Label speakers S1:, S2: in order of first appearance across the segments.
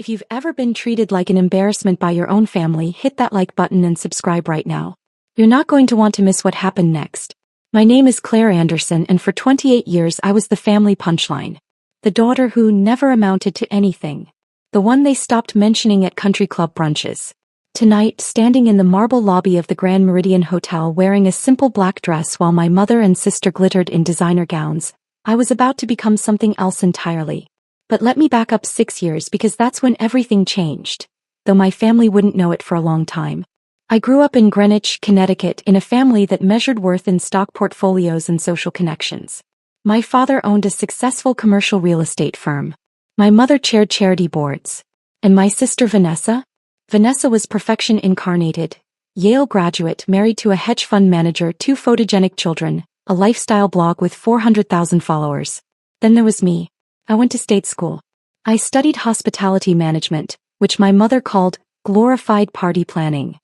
S1: If you've ever been treated like an embarrassment by your own family, hit that like button and subscribe right now. You're not going to want to miss what happened next. My name is Claire Anderson, and for 28 years I was the family punchline. The daughter who never amounted to anything. The one they stopped mentioning at country club brunches. Tonight, standing in the marble lobby of the Grand Meridian Hotel wearing a simple black dress while my mother and sister glittered in designer gowns, I was about to become something else entirely. But let me back up 6 years, because that's when everything changed, though my family wouldn't know it for a long time. I grew up in Greenwich, Connecticut, in a family that measured worth in stock portfolios and social connections. My father owned a successful commercial real estate firm. My mother chaired charity boards. And my sister Vanessa? Vanessa was perfection incarnated. Yale graduate, married to a hedge fund manager, 2 photogenic children, a lifestyle blog with 400,000 followers. Then there was me. I went to state school. I studied hospitality management, which my mother called glorified party planning.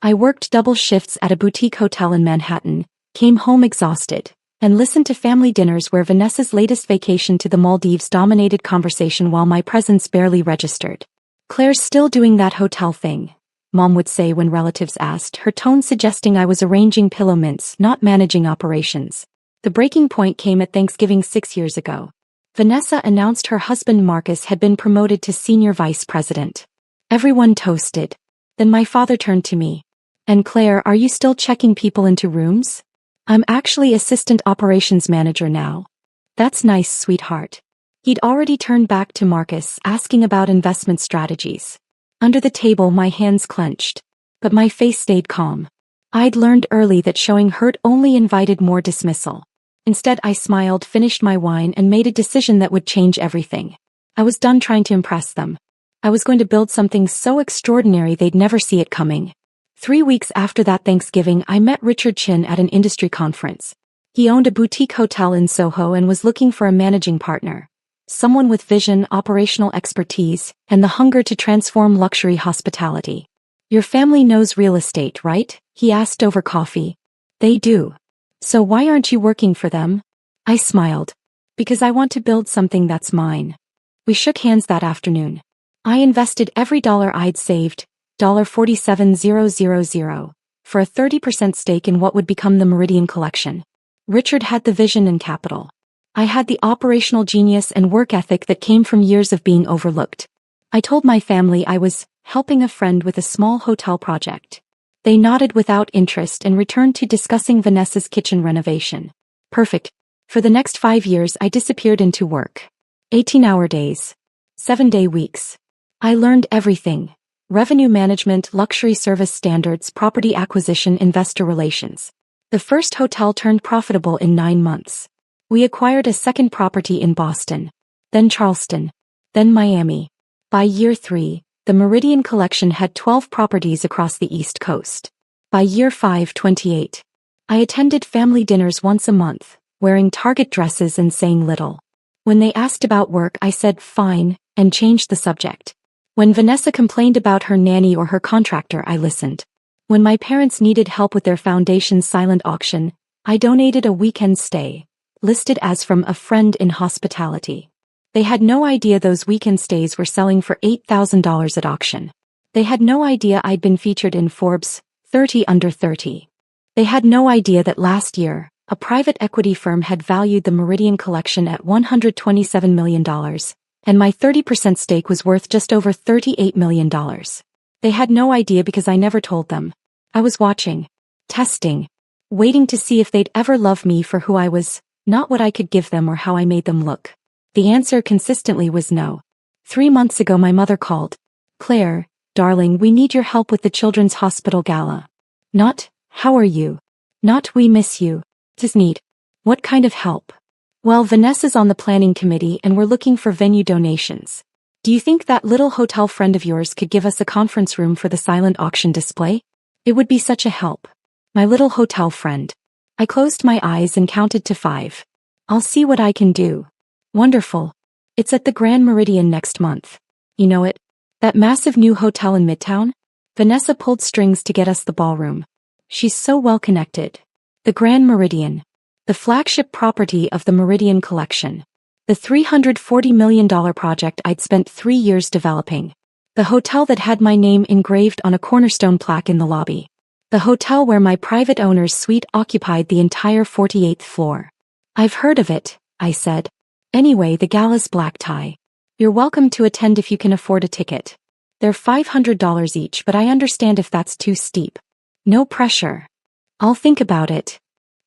S1: I worked double shifts at a boutique hotel in Manhattan, came home exhausted, and listened to family dinners where Vanessa's latest vacation to the Maldives dominated conversation while my presence barely registered. "Claire's still doing that hotel thing," Mom would say when relatives asked, her tone suggesting I was arranging pillow mints, not managing operations. The breaking point came at Thanksgiving 6 years ago. Vanessa announced her husband Marcus had been promoted to senior vice president. Everyone toasted. Then my father turned to me. "And Claire, are you still checking people into rooms?" "I'm actually assistant operations manager now." "That's nice, sweetheart." He'd already turned back to Marcus, asking about investment strategies. Under the table my hands clenched. But my face stayed calm. I'd learned early that showing hurt only invited more dismissal. Instead, I smiled, finished my wine, and made a decision that would change everything. I was done trying to impress them. I was going to build something so extraordinary they'd never see it coming. 3 weeks after that Thanksgiving, I met Richard Chin at an industry conference. He owned a boutique hotel in Soho and was looking for a managing partner. Someone with vision, operational expertise, and the hunger to transform luxury hospitality. "Your family knows real estate, right?" he asked over coffee. "They do. So why aren't you working for them?" I smiled. "Because I want to build something that's mine." We shook hands that afternoon. I invested every dollar I'd saved, $47,000, for a 30% stake in what would become the Meridian Collection. Richard had the vision and capital. I had the operational genius and work ethic that came from years of being overlooked. I told my family I was helping a friend with a small hotel project. They nodded without interest and returned to discussing Vanessa's kitchen renovation. Perfect. For the next 5 years I disappeared into work. 18-hour days. 7-day weeks. I learned everything. Revenue management, luxury service standards, property acquisition, investor relations. The first hotel turned profitable in 9 months. We acquired a second property in Boston. Then Charleston. Then Miami. By year 3, the Meridian Collection had 12 properties across the East Coast. By year 5, 28. I attended family dinners once a month, wearing Target dresses and saying little. When they asked about work, I said fine, and changed the subject. When Vanessa complained about her nanny or her contractor, I listened. When my parents needed help with their foundation's silent auction, I donated a weekend stay, listed as from a friend in hospitality. They had no idea those weekend stays were selling for $8,000 at auction. They had no idea I'd been featured in Forbes 30 Under 30. They had no idea that last year, a private equity firm had valued the Meridian Collection at $127 million, and my 30% stake was worth just over $38 million. They had no idea because I never told them. I was watching, testing, waiting to see if they'd ever love me for who I was, not what I could give them or how I made them look. The answer consistently was no. 3 months ago my mother called. "Claire, darling, we need your help with the Children's Hospital Gala." Not, "How are you?" Not, "We miss you." Just need. What kind of help? "Well, Vanessa's on the planning committee and we're looking for venue donations. Do you think that little hotel friend of yours could give us a conference room for the silent auction display? It would be such a help." My little hotel friend. I closed my eyes and counted to 5. "I'll see what I can do." "Wonderful. It's at the Grand Meridian next month. You know it? That massive new hotel in Midtown? Vanessa pulled strings to get us the ballroom. She's so well connected. The Grand Meridian. The flagship property of the Meridian Collection. The $340 million project I'd spent 3 years developing. The hotel that had my name engraved on a cornerstone plaque in the lobby. The hotel where my private owner's suite occupied the entire 48th floor. I've heard of it, I said. Anyway, the gala's black tie. You're welcome to attend if you can afford a ticket. They're $500 each, but I understand if that's too steep. No pressure. I'll think about it.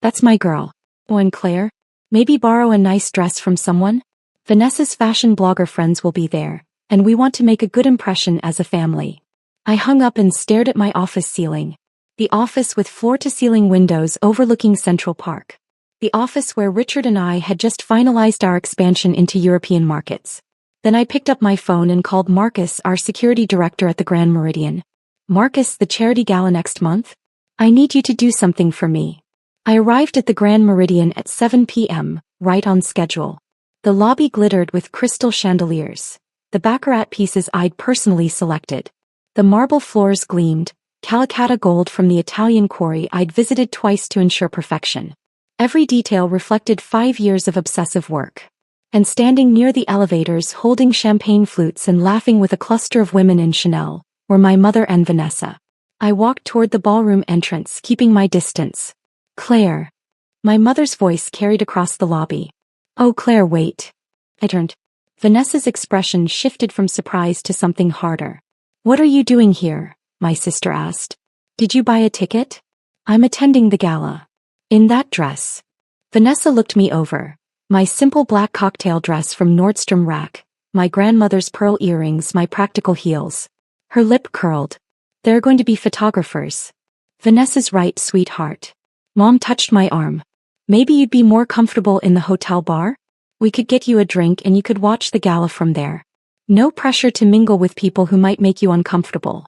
S1: That's my girl. Oh, and Claire? Maybe borrow a nice dress from someone? Vanessa's fashion blogger friends will be there, and we want to make a good impression as a family. I hung up and stared at my office ceiling. The office with floor-to-ceiling windows overlooking Central Park. The office where Richard and I had just finalized our expansion into European markets. Then I picked up my phone and called Marcus, our security director at the Grand Meridian. Marcus, the charity gala next month? I need you to do something for me. I arrived at the Grand Meridian at 7 p.m., right on schedule. The lobby glittered with crystal chandeliers, the baccarat pieces I'd personally selected. The marble floors gleamed, Calicut gold from the Italian quarry I'd visited twice to ensure perfection. Every detail reflected 5 years of obsessive work. And standing near the elevators holding champagne flutes and laughing with a cluster of women in Chanel, were my mother and Vanessa. I walked toward the ballroom entrance, keeping my distance. Claire. My mother's voice carried across the lobby. Oh, Claire, wait. I turned. Vanessa's expression shifted from surprise to something harder. What are you doing here? My sister asked. Did you buy a ticket? I'm attending the gala. In that dress. Vanessa looked me over. My simple black cocktail dress from Nordstrom Rack, my grandmother's pearl earrings, my practical heels. Her lip curled. There are going to be photographers. Vanessa's right, sweetheart. Mom touched my arm. Maybe you'd be more comfortable in the hotel bar? We could get you a drink and you could watch the gala from there. No pressure to mingle with people who might make you uncomfortable.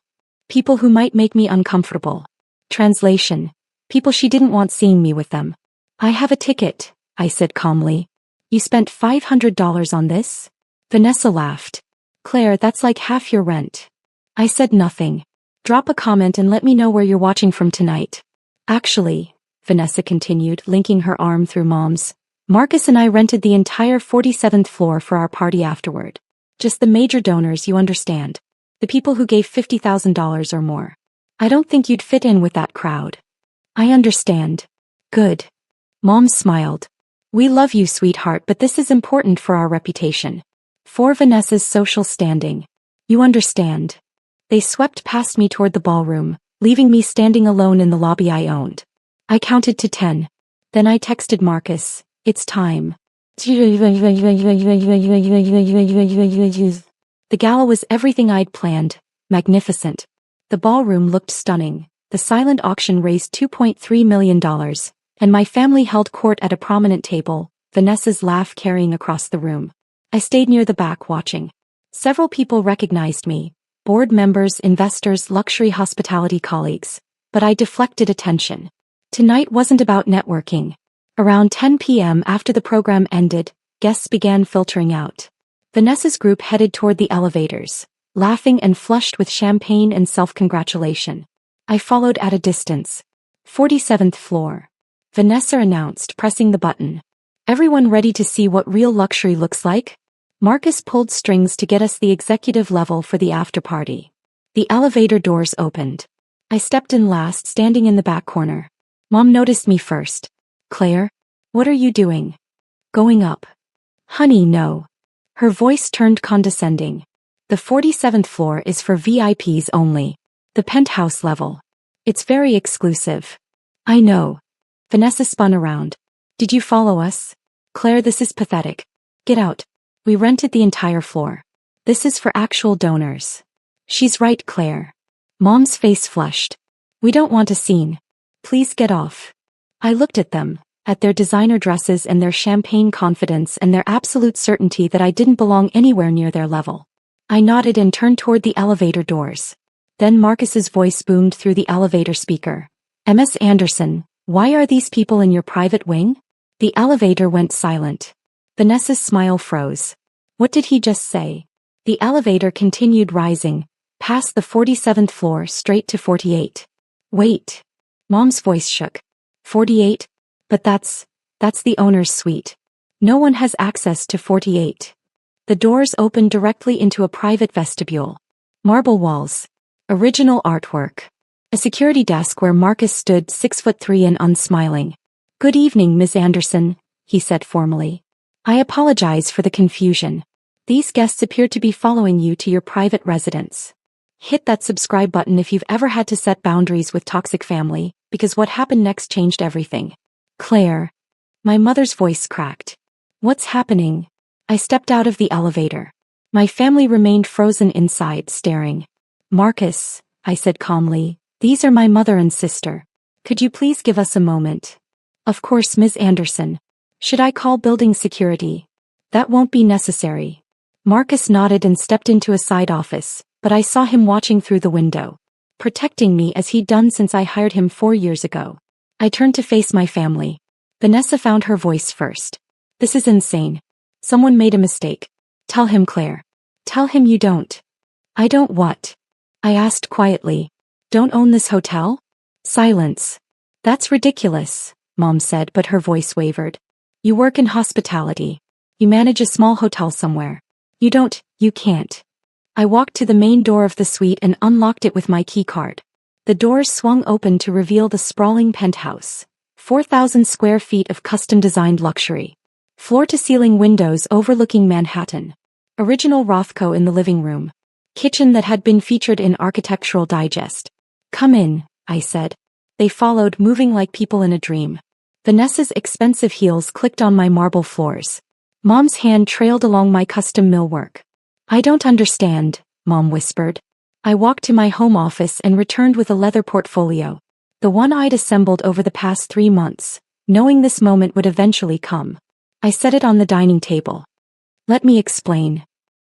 S1: People who might make me uncomfortable. Translation. People she didn't want seeing me with them. I have a ticket, I said calmly. You spent $500 on this? Vanessa laughed. Claire, that's like half your rent. I said nothing. Drop a comment and let me know where you're watching from tonight. Actually, Vanessa continued, linking her arm through Mom's. Marcus and I rented the entire 47th floor for our party afterward. Just the major donors, you understand. The people who gave $50,000 or more. I don't think you'd fit in with that crowd. I understand. Good. Mom smiled. We love you, sweetheart, but this is important for our reputation. For Vanessa's social standing. You understand. They swept past me toward the ballroom, leaving me standing alone in the lobby I owned. I counted to 10. Then I texted Marcus, it's time. The gala was everything I'd planned, magnificent. The ballroom looked stunning. The silent auction raised $2.3 million, and my family held court at a prominent table, Vanessa's laugh carrying across the room. I stayed near the back watching. Several people recognized me, board members, investors, luxury hospitality colleagues, but I deflected attention. Tonight wasn't about networking. Around 10 p.m. after the program ended, guests began filtering out. Vanessa's group headed toward the elevators, laughing and flushed with champagne and self-congratulation. I followed at a distance. 47th floor. Vanessa announced, pressing the button. Everyone ready to see what real luxury looks like? Marcus pulled strings to get us the executive level for the after-party. The elevator doors opened. I stepped in last, standing in the back corner. Mom noticed me first. Claire? What are you doing? Going up. Honey, no. Her voice turned condescending. The 47th floor is for VIPs only. The penthouse level. It's very exclusive. I know. Vanessa spun around. Did you follow us? Claire, this is pathetic. Get out. We rented the entire floor. This is for actual donors. She's right, Claire. Mom's face flushed. We don't want a scene. Please get off. I looked at them, at their designer dresses and their champagne confidence and their absolute certainty that I didn't belong anywhere near their level. I nodded and turned toward the elevator doors. Then Marcus's voice boomed through the elevator speaker. Ms. Anderson, why are these people in your private wing? The elevator went silent. Vanessa's smile froze. What did he just say? The elevator continued rising, past the 47th floor straight to 48. Wait. Mom's voice shook. 48? But that's the owner's suite. No one has access to 48. The doors opened directly into a private vestibule. Marble walls. Original artwork. A security desk where Marcus stood 6'3" and unsmiling. "Good evening, Ms. Anderson," he said formally. "I apologize for the confusion. These guests appear to be following you to your private residence. Hit that subscribe button if you've ever had to set boundaries with toxic family, because what happened next changed everything." "Claire." My mother's voice cracked. "What's happening?" I stepped out of the elevator. My family remained frozen inside, staring. "Marcus," I said calmly, "these are my mother and sister. Could you please give us a moment?" "Of course, Ms. Anderson. Should I call building security?" "That won't be necessary." Marcus nodded and stepped into a side office, but I saw him watching through the window, protecting me as he'd done since I hired him 4 years ago. I turned to face my family. Vanessa found her voice first. "This is insane. Someone made a mistake. Tell him, Claire. Tell him you don't." "I don't what?" I asked quietly. "Don't own this hotel?" Silence. "That's ridiculous," Mom said, but her voice wavered. "You work in hospitality. You manage a small hotel somewhere. You can't." I walked to the main door of the suite and unlocked it with my key card. The doors swung open to reveal the sprawling penthouse. 4,000 square feet of custom-designed luxury. Floor-to-ceiling windows overlooking Manhattan. Original Rothko in the living room. Kitchen that had been featured in Architectural Digest. "Come in," I said. They followed, moving like people in a dream. Vanessa's expensive heels clicked on my marble floors. Mom's hand trailed along my custom millwork. "I don't understand," Mom whispered. I walked to my home office and returned with a leather portfolio. The one I'd assembled over the past 3 months, knowing this moment would eventually come. I set it on the dining table. "Let me explain."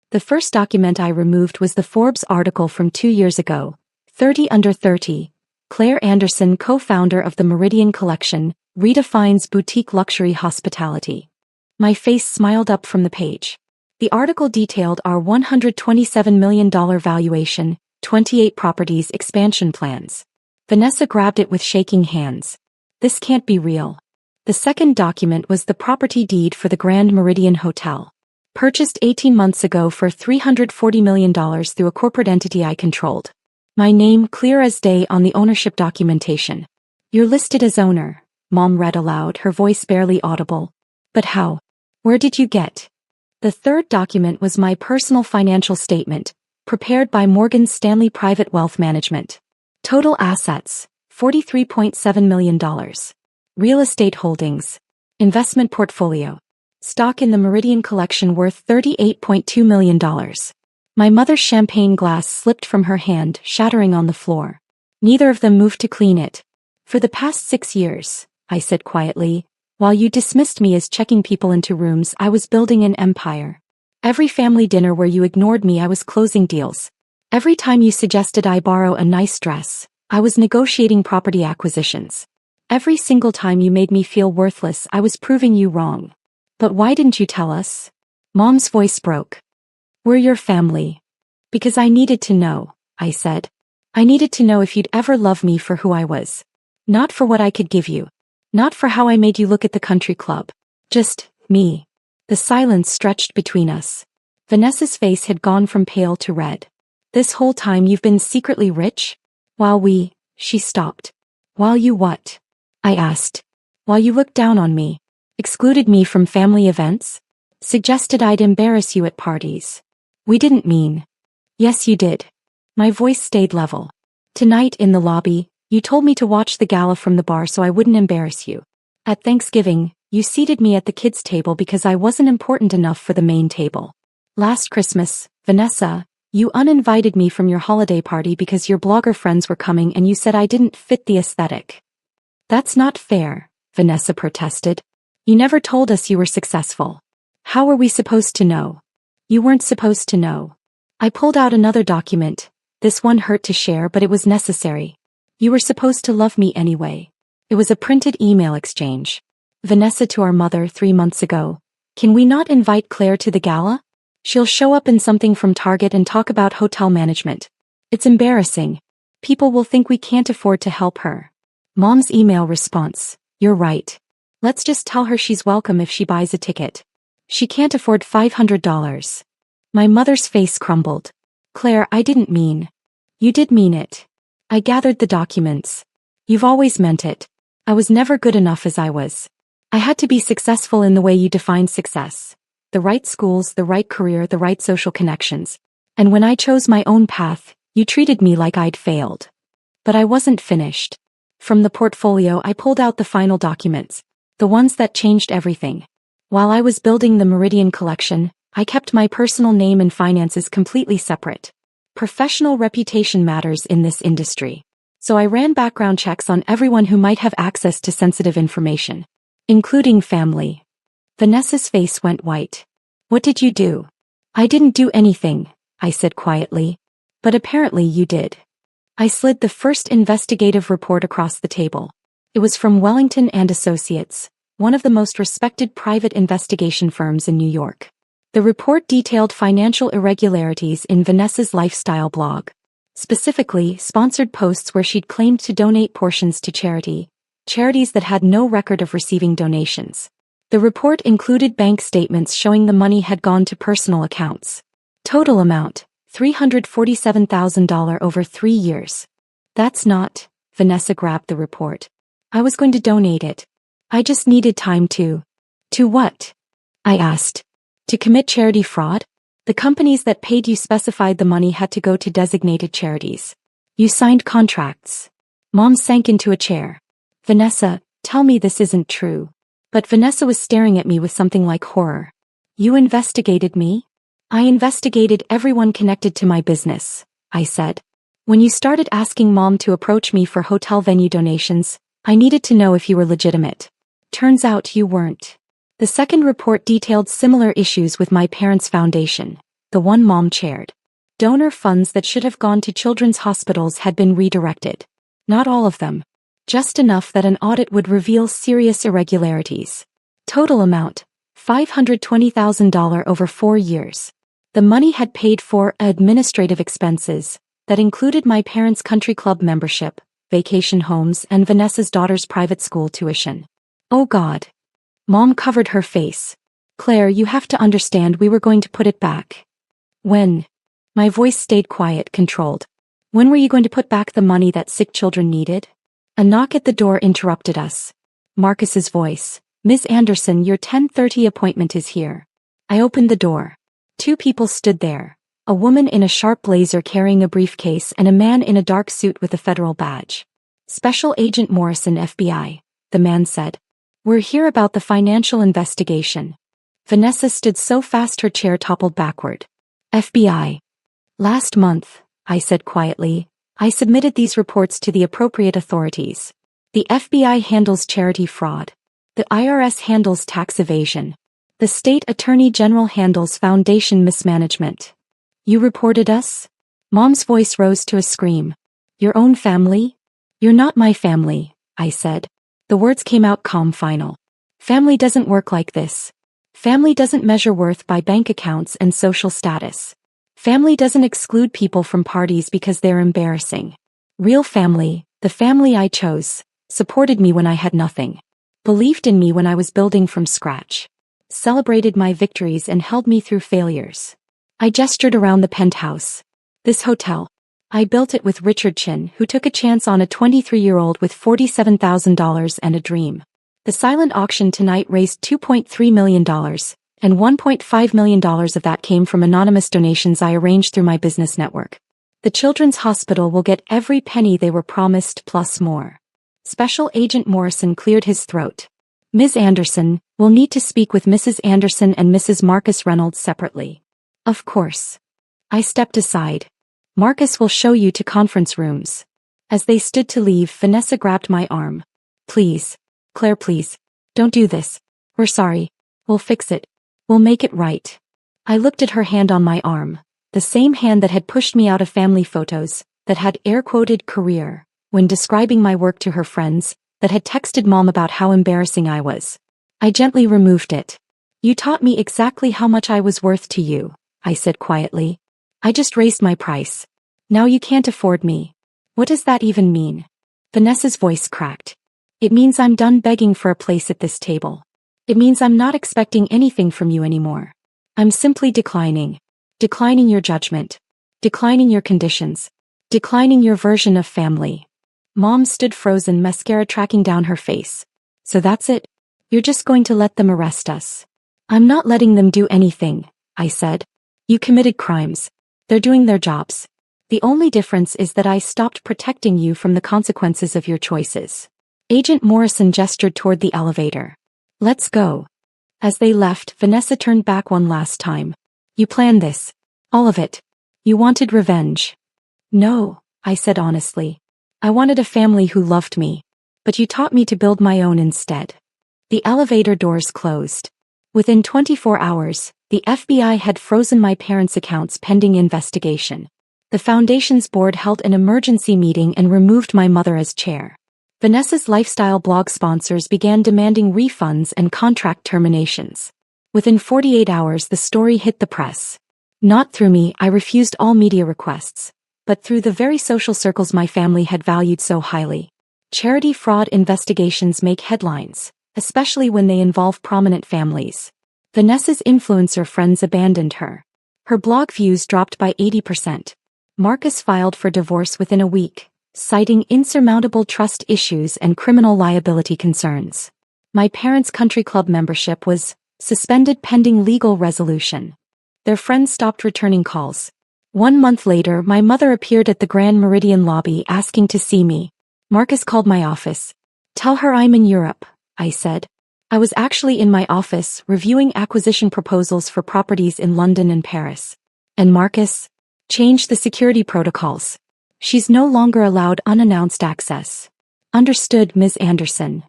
S1: The first document I removed was the Forbes article from 2 years ago, 30 Under 30. Claire Anderson, co-founder of the Meridian Collection, redefines boutique luxury hospitality. My face smiled up from the page. The article detailed our $127 million valuation, 28 properties expansion plans. Vanessa grabbed it with shaking hands. "This can't be real." The second document was the property deed for the Grand Meridian Hotel. Purchased 18 months ago for $340 million through a corporate entity I controlled. My name clear as day on the ownership documentation. "You're listed as owner," Mom read aloud, her voice barely audible. "But how? Where did you get?" The third document was my personal financial statement, prepared by Morgan Stanley Private Wealth Management. Total assets, $43.7 million. Real estate holdings. Investment portfolio. Stock in the Meridian Collection worth $38.2 million. My mother's champagne glass slipped from her hand, shattering on the floor. Neither of them moved to clean it. "For the past 6 years," I said quietly, "while you dismissed me as checking people into rooms, I was building an empire. Every family dinner where you ignored me, I was closing deals. Every time you suggested I borrow a nice dress, I was negotiating property acquisitions. Every single time you made me feel worthless, I was proving you wrong. But why didn't you tell us?" Mom's voice broke. "We're your family." "Because I needed to know," I said. "I needed to know if you'd ever love me for who I was. Not for what I could give you. Not for how I made you look at the country club. Just me." The silence stretched between us. Vanessa's face had gone from pale to red. "This whole time you've been secretly rich? She stopped. "While you what?" I asked. "While you looked down on me. Excluded me from family events? Suggested I'd embarrass you at parties. We didn't mean." "Yes, you did." My voice stayed level. "Tonight in the lobby, you told me to watch the gala from the bar so I wouldn't embarrass you. At Thanksgiving, you seated me at the kids' table because I wasn't important enough for the main table. Last Christmas, Vanessa, you uninvited me from your holiday party because your blogger friends were coming and you said I didn't fit the aesthetic." "That's not fair," Vanessa protested. "You never told us you were successful. How were we supposed to know?" "You weren't supposed to know." I pulled out another document. This one hurt to share, but it was necessary. "You were supposed to love me anyway." It was a printed email exchange. "Vanessa to our mother 3 months ago. Can we not invite Claire to the gala? She'll show up in something from Target and talk about hotel management. It's embarrassing. People will think we can't afford to help her." Mom's email response: "You're right. Let's just tell her she's welcome if she buys a ticket. She can't afford $500. My mother's face crumbled. Claire, I didn't mean. You did mean it. I gathered the documents. You've always meant it. I was never good enough as I was. I had to be successful in the way you define success. The right schools, the right career, the right social connections. And when I chose my own path, you treated me like I'd failed. But I wasn't finished. From the portfolio I pulled out the final documents, the ones that changed everything. While I was building the Meridian collection, I kept my personal name and finances completely separate. Professional reputation matters in this industry. So I ran background checks on everyone who might have access to sensitive information, including family. Vanessa's face went white. What did you do? I didn't do anything, I said quietly. But apparently you did. I slid the first investigative report across the table. It was from Wellington and Associates, one of the most respected private investigation firms in New York. The report detailed financial irregularities in Vanessa's lifestyle blog. Specifically, sponsored posts where she'd claimed to donate portions to charities that had no record of receiving donations. The report included bank statements showing the money had gone to personal accounts. Total amount, $347,000 over 3 years. That's not. Vanessa grabbed the report. I was going to donate it. I just needed time to. To what? I asked. To commit charity fraud? The companies that paid you specified the money had to go to designated charities. You signed contracts. Mom sank into a chair. Vanessa, tell me this isn't true. But Vanessa was staring at me with something like horror. You investigated me? I investigated everyone connected to my business, I said. When you started asking Mom to approach me for hotel venue donations, I needed to know if you were legitimate. Turns out you weren't. The second report detailed similar issues with my parents' foundation, the one Mom chaired. Donor funds that should have gone to children's hospitals had been redirected. Not all of them. Just enough that an audit would reveal serious irregularities. Total amount, $520,000 over 4 years. The money had paid for administrative expenses that included my parents' country club membership, vacation homes, and Vanessa's daughter's private school tuition. Oh God. Mom covered her face. Claire, you have to understand we were going to put it back. When? My voice stayed quiet, controlled. When were you going to put back the money that sick children needed? A knock at the door interrupted us. Marcus's voice. Ms. Anderson, your 10:30 appointment is here. I opened the door. 2 people stood there. A woman in a sharp blazer carrying a briefcase and a man in a dark suit with a federal badge. Special Agent Morrison, FBI, the man said. We're here about the financial investigation. Vanessa stood so fast her chair toppled backward. FBI. Last month, I said quietly, I submitted these reports to the appropriate authorities. The FBI handles charity fraud. The IRS handles tax evasion. The state attorney general handles foundation mismanagement. You reported us? Mom's voice rose to a scream. Your own family? You're not my family, I said. The words came out calm, final. Family doesn't work like this. Family doesn't measure worth by bank accounts and social status. Family doesn't exclude people from parties because they're embarrassing. Real family, the family I chose, supported me when I had nothing. Believed in me when I was building from scratch. Celebrated my victories and held me through failures. I gestured around the penthouse. This hotel. I built it with Richard Chin, who took a chance on a 23-year-old with $47,000 and a dream. The silent auction tonight raised $2.3 million, and $1.5 million of that came from anonymous donations I arranged through my business network. The Children's Hospital will get every penny they were promised plus more. Special Agent Morrison cleared his throat. Ms. Anderson, we'll need to speak with Mrs. Anderson and Mrs. Marcus Reynolds separately. Of course. I stepped aside. Marcus will show you to conference rooms. As they stood to leave, Vanessa grabbed my arm. Please. Claire, please. Don't do this. We're sorry. We'll fix it. We'll make it right. I looked at her hand on my arm. The same hand that had pushed me out of family photos, that had air-quoted career, when describing my work to her friends, that had texted Mom about how embarrassing I was. I gently removed it. You taught me exactly how much I was worth to you, I said quietly. I just raised my price. Now you can't afford me. What does that even mean? Vanessa's voice cracked. It means I'm done begging for a place at this table. It means I'm not expecting anything from you anymore. I'm simply declining. Declining your judgment. Declining your conditions. Declining your version of family. Mom stood frozen, mascara tracking down her face. So that's it? You're just going to let them arrest us? I'm not letting them do anything, I said. You committed crimes. They're doing their jobs. The only difference is that I stopped protecting you from the consequences of your choices. Agent Morrison gestured toward the elevator. Let's go. As they left, Vanessa turned back one last time. You planned this. All of it. You wanted revenge. No, I said honestly. I wanted a family who loved me. But you taught me to build my own instead. The elevator doors closed. Within 24 hours, the FBI had frozen my parents' accounts pending investigation. The foundation's board held an emergency meeting and removed my mother as chair. Vanessa's lifestyle blog sponsors began demanding refunds and contract terminations. Within 48 hours, the story hit the press. Not through me, I refused all media requests, but through the very social circles my family had valued so highly. Charity fraud investigations make headlines, especially when they involve prominent families. Vanessa's influencer friends abandoned her. Her blog views dropped by 80%. Marcus filed for divorce within a week, citing insurmountable trust issues and criminal liability concerns. My parents' country club membership was suspended pending legal resolution. Their friends stopped returning calls. 1 month later, my mother appeared at the Grand Meridian lobby asking to see me. Marcus called my office. Tell her I'm in Europe, I said. I was actually in my office reviewing acquisition proposals for properties in London and Paris. And Marcus? Changed the security protocols. She's no longer allowed unannounced access. Understood, Ms. Anderson.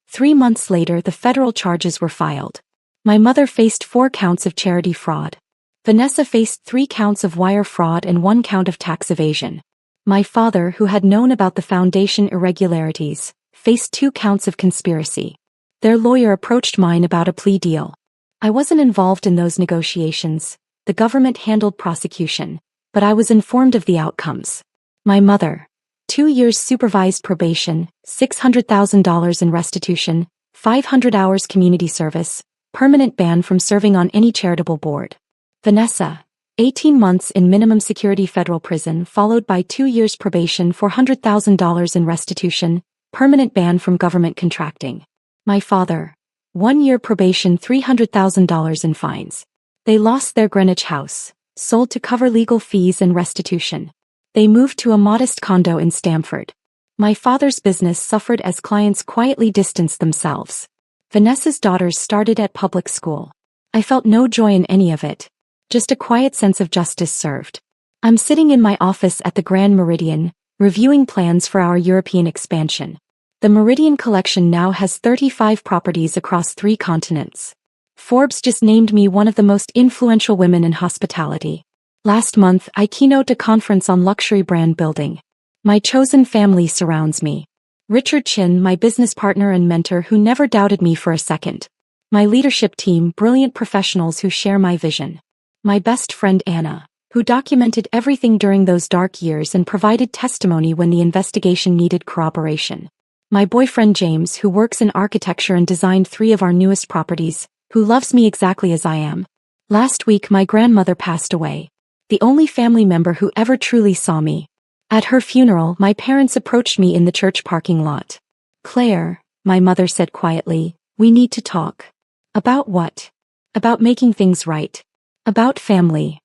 S1: 3 months later, the federal charges were filed. My mother faced 4 counts of charity fraud. Vanessa faced 3 counts of wire fraud and 1 count of tax evasion. My father, who had known about the foundation irregularities, faced 2 counts of conspiracy. Their lawyer approached mine about a plea deal. I wasn't involved in those negotiations. The government handled prosecution, but I was informed of the outcomes. My mother. 2 years supervised probation, $600,000 in restitution, 500 hours community service, permanent ban from serving on any charitable board. Vanessa. 18 months in minimum security federal prison followed by 2 years probation, $400,000 in restitution, permanent ban from government contracting. My father. 1 year probation, $300,000 in fines. They lost their Greenwich house, sold to cover legal fees and restitution. They moved to a modest condo in Stamford. My father's business suffered as clients quietly distanced themselves. Vanessa's daughters started at public school. I felt no joy in any of it. Just a quiet sense of justice served. I'm sitting in my office at the Grand Meridian, reviewing plans for our European expansion. The Meridian Collection now has 35 properties across 3 continents. Forbes just named me one of the most influential women in hospitality. Last month, I keynote a conference on luxury brand building. My chosen family surrounds me. Richard Chin, my business partner and mentor who never doubted me for a second. My leadership team, brilliant professionals who share my vision. My best friend Anna, who documented everything during those dark years and provided testimony when the investigation needed corroboration. My boyfriend James, who works in architecture and designed 3 of our newest properties, who loves me exactly as I am. Last week my grandmother passed away. The only family member who ever truly saw me. At her funeral, my parents approached me in the church parking lot. Claire, my mother said quietly, we need to talk. About what? About making things right. About family.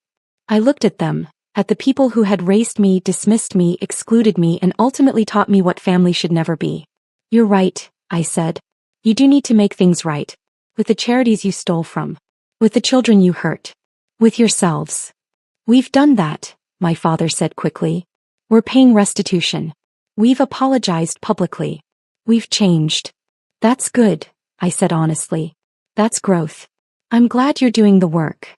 S1: I looked at them, at the people who had raised me, dismissed me, excluded me, and ultimately taught me what family should never be. You're right, I said. You do need to make things right. With the charities you stole from. With the children you hurt. With yourselves. We've done that, my father said quickly. We're paying restitution. We've apologized publicly. We've changed. That's good, I said honestly. That's growth. I'm glad you're doing the work.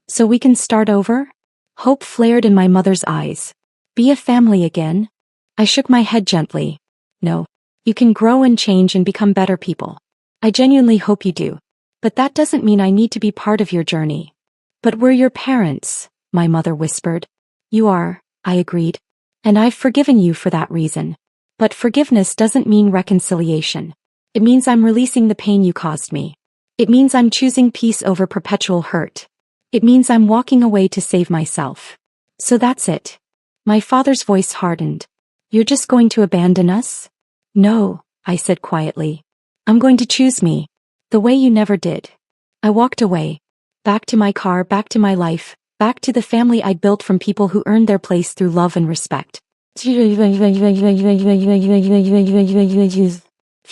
S1: So we can start over? Hope flared in my mother's eyes. Be a family again? I shook my head gently. No. You can grow and change and become better people. I genuinely hope you do. But that doesn't mean I need to be part of your journey. But we're your parents, my mother whispered. You are, I agreed. And I've forgiven you for that reason. But forgiveness doesn't mean reconciliation. It means I'm releasing the pain you caused me. It means I'm choosing peace over perpetual hurt. It means I'm walking away to save myself. So that's it. My father's voice hardened. You're just going to abandon us? No, I said quietly. I'm going to choose me. The way you never did. I walked away. Back to my car, back to my life, back to the family I'd built from people who earned their place through love and respect. If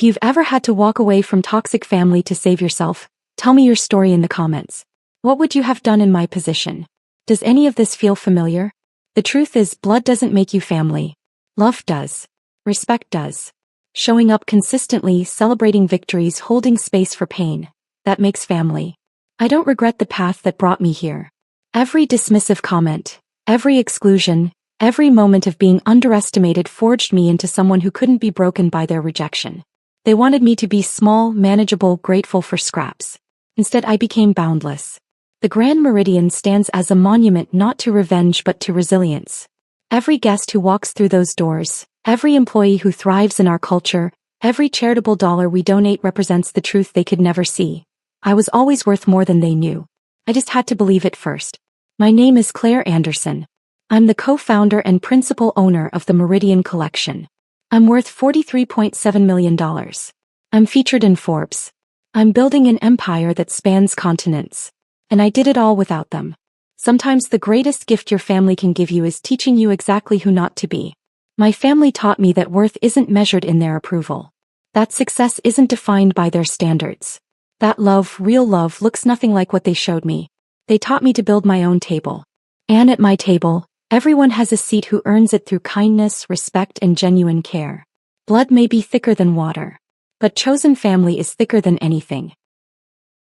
S1: you've ever had to walk away from toxic family to save yourself, tell me your story in the comments. What would you have done in my position? Does any of this feel familiar? The truth is, blood doesn't make you family. Love does. Respect does. Showing up consistently, celebrating victories, holding space for pain. That makes family. I don't regret the path that brought me here. Every dismissive comment, every exclusion, every moment of being underestimated forged me into someone who couldn't be broken by their rejection. They wanted me to be small, manageable, grateful for scraps. Instead, I became boundless. The Grand Meridian stands as a monument not to revenge but to resilience. Every guest who walks through those doors, every employee who thrives in our culture, every charitable dollar we donate represents the truth they could never see. I was always worth more than they knew. I just had to believe it first. My name is Claire Anderson. I'm the co-founder and principal owner of the Meridian Collection. I'm worth $43.7 million. I'm featured in Forbes. I'm building an empire that spans continents. And I did it all without them. Sometimes the greatest gift your family can give you is teaching you exactly who not to be. My family taught me that worth isn't measured in their approval. That success isn't defined by their standards. That love, real love, looks nothing like what they showed me. They taught me to build my own table. And at my table, everyone has a seat who earns it through kindness, respect, and genuine care. Blood may be thicker than water. But chosen family is thicker than anything.